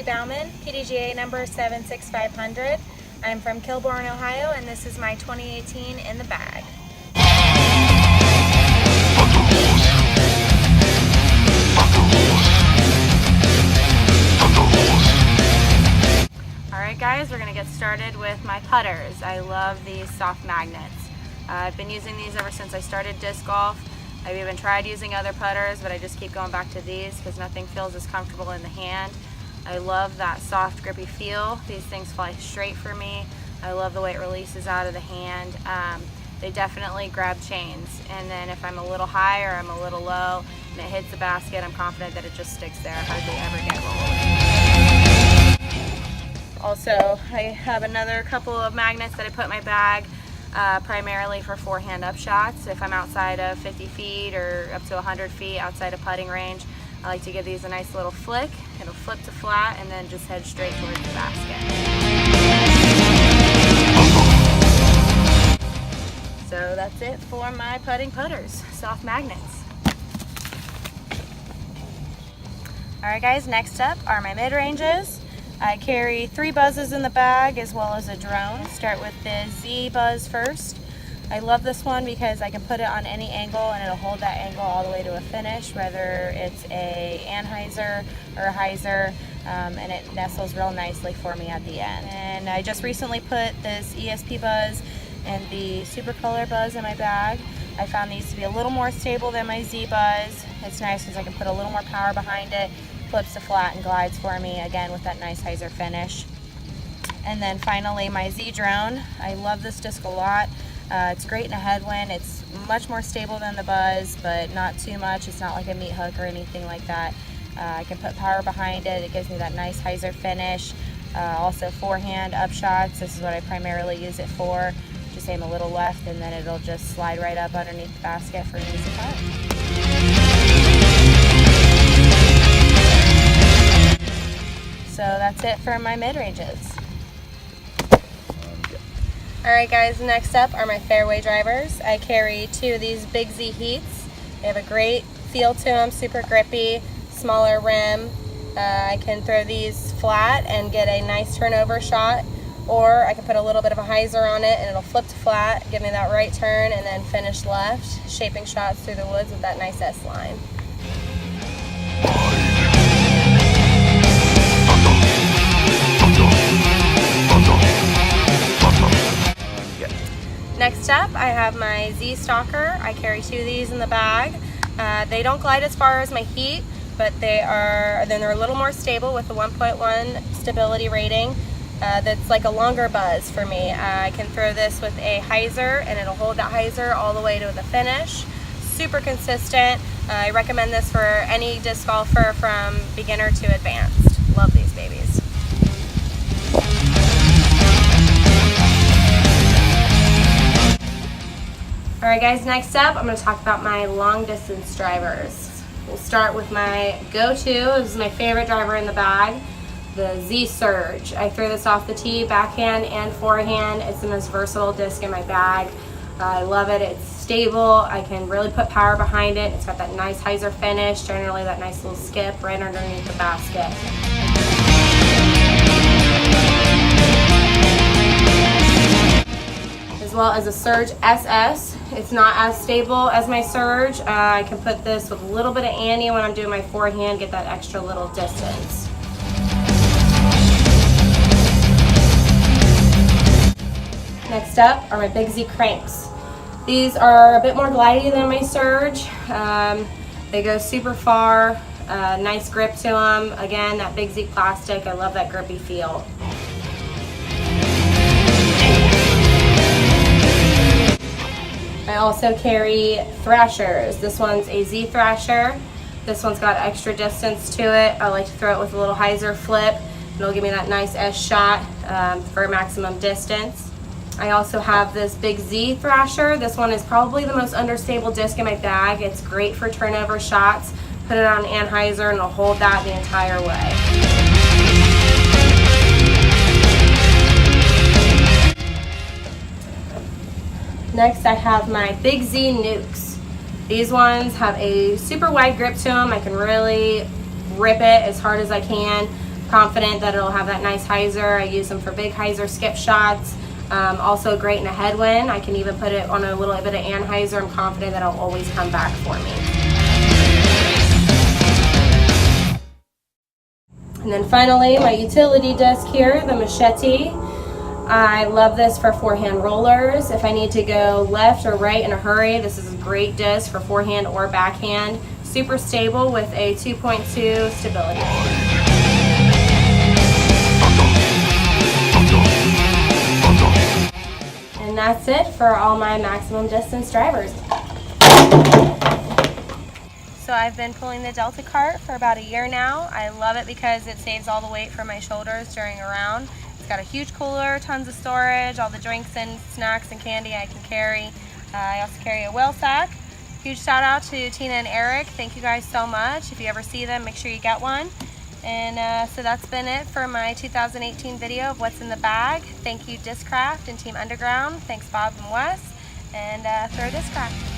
Baumann, PDGA number 76500. I'm from Kilbourne, Ohio, and this is my 2018 In the Bag. Alright guys, we're going to get started with my putters. I love these soft magnets. I've been using these ever since I started disc golf. I've even tried using other putters, but I just keep going back to these because nothing feels as comfortable in the hand. I love that soft, grippy feel. These things fly straight for me. I love the way it releases out of the hand. They definitely grab chains, and then if I'm a little high or I'm a little low and it hits the basket, I'm confident that it just sticks there. I hardly ever get rolled. Also, I have another couple of magnets that I put in my bag, primarily for forehand up shots. If I'm outside of 50 feet or up to 100 feet outside of putting range, I like to give these a nice little flick. It'll flip to flat and then just head straight towards the basket. So that's it for my putting putters, soft magnets. Alright guys, next up are my mid-ranges. I carry 3 buzzes in the bag as well as a drone. Start with the Z buzz first. I love this one because I can put it on any angle and it'll hold that angle all the way to a finish, whether it's a Anheuser or a Heiser, and it nestles real nicely for me at the end. And I just recently put this ESP buzz and the Super Color buzz in my bag. I found these to be a little more stable than my Z buzz. It's nice because I can put a little more power behind it. Flips to flat and glides for me, again with that nice Heiser finish. And then finally my Z drone. I love this disc a lot. It's great in a headwind. It's much more stable than the buzz, but not too much. It's not like a meat hook or anything like that. I can put power behind it. It gives me that nice Heiser finish. Also forehand up shots. This is what I primarily use it for. Just aim a little left and then it'll just slide right up underneath the basket for an easy putt. So that's it for my mid-ranges. Alright guys, next up are my fairway drivers. I carry 2 of these Big Z Heats. They have a great feel to them, super grippy, smaller rim. I can throw these flat and get a nice turnover shot, or I can put a little bit of a Heiser on it and it'll flip to flat, give me that right turn and then finish left, shaping shots through the woods with that nice S-line. Next up, I have my Z Stalker. I carry 2 of these in the bag. They don't glide as far as my Heat, but they're a little more stable with a 1.1 stability rating. That's like a longer buzz for me. I can throw this with a Heiser and it'll hold that Heiser all the way to the finish. Super consistent. I recommend this for any disc golfer from beginner to advanced. Love these babies. Alright guys, next up I'm going to talk about my long distance drivers. We'll start with my go-to. This is my favorite driver in the bag, the Z Surge. I throw this off the tee, backhand and forehand. It's the most versatile disc in my bag. I love it. It's stable. I can really put power behind it. It's got that nice Heiser finish, generally that nice little skip right underneath the basket. As well as a Surge SS. It's not as stable as my Surge. I can put this with a little bit of ante when I'm doing my forehand, get that extra little distance. Next up are my Big Z Cranks. These are a bit more glidey than my Surge. They go super far, nice grip to them. Again, that Big Z plastic, I love that grippy feel. I also carry Thrashers. This one's a Z Thrasher. This one's got extra distance to it. I like to throw it with a little Heiser flip. It'll give me that nice S shot for maximum distance. I also have this Big Z Thrasher. This one is probably the most understable disc in my bag. It's great for turnover shots. Put it on an Anheuser and it'll hold that the entire way. Next I have my Big Z Nukes. These ones have a super wide grip to them. I can really rip it as hard as I can. confident that it'll have that nice hyzer. I use them for big hyzer skip shots. Also great in a headwind. I can even put it on a little bit of anhyzer. I'm confident that it'll always come back for me. And then finally, my utility disc here, the machete. I love this for forehand rollers. If I need to go left or right in a hurry, this is a great disc for forehand or backhand. Super stable with a 2.2 stability. And that's it for all my maximum distance drivers. So I've been pulling the Delta cart for about a year now. I love it because it saves all the weight from my shoulders during a round. It's got a huge cooler, tons of storage, all the drinks and snacks and candy I can carry. I also carry a whale sack. Huge shout out to Tina and Eric. Thank you guys so much. If you ever see them, make sure you get one. And so that's been it for my 2018 video of what's in the bag. Thank you Discraft and Team Underground. Thanks Bob and Wes. And throw Discraft.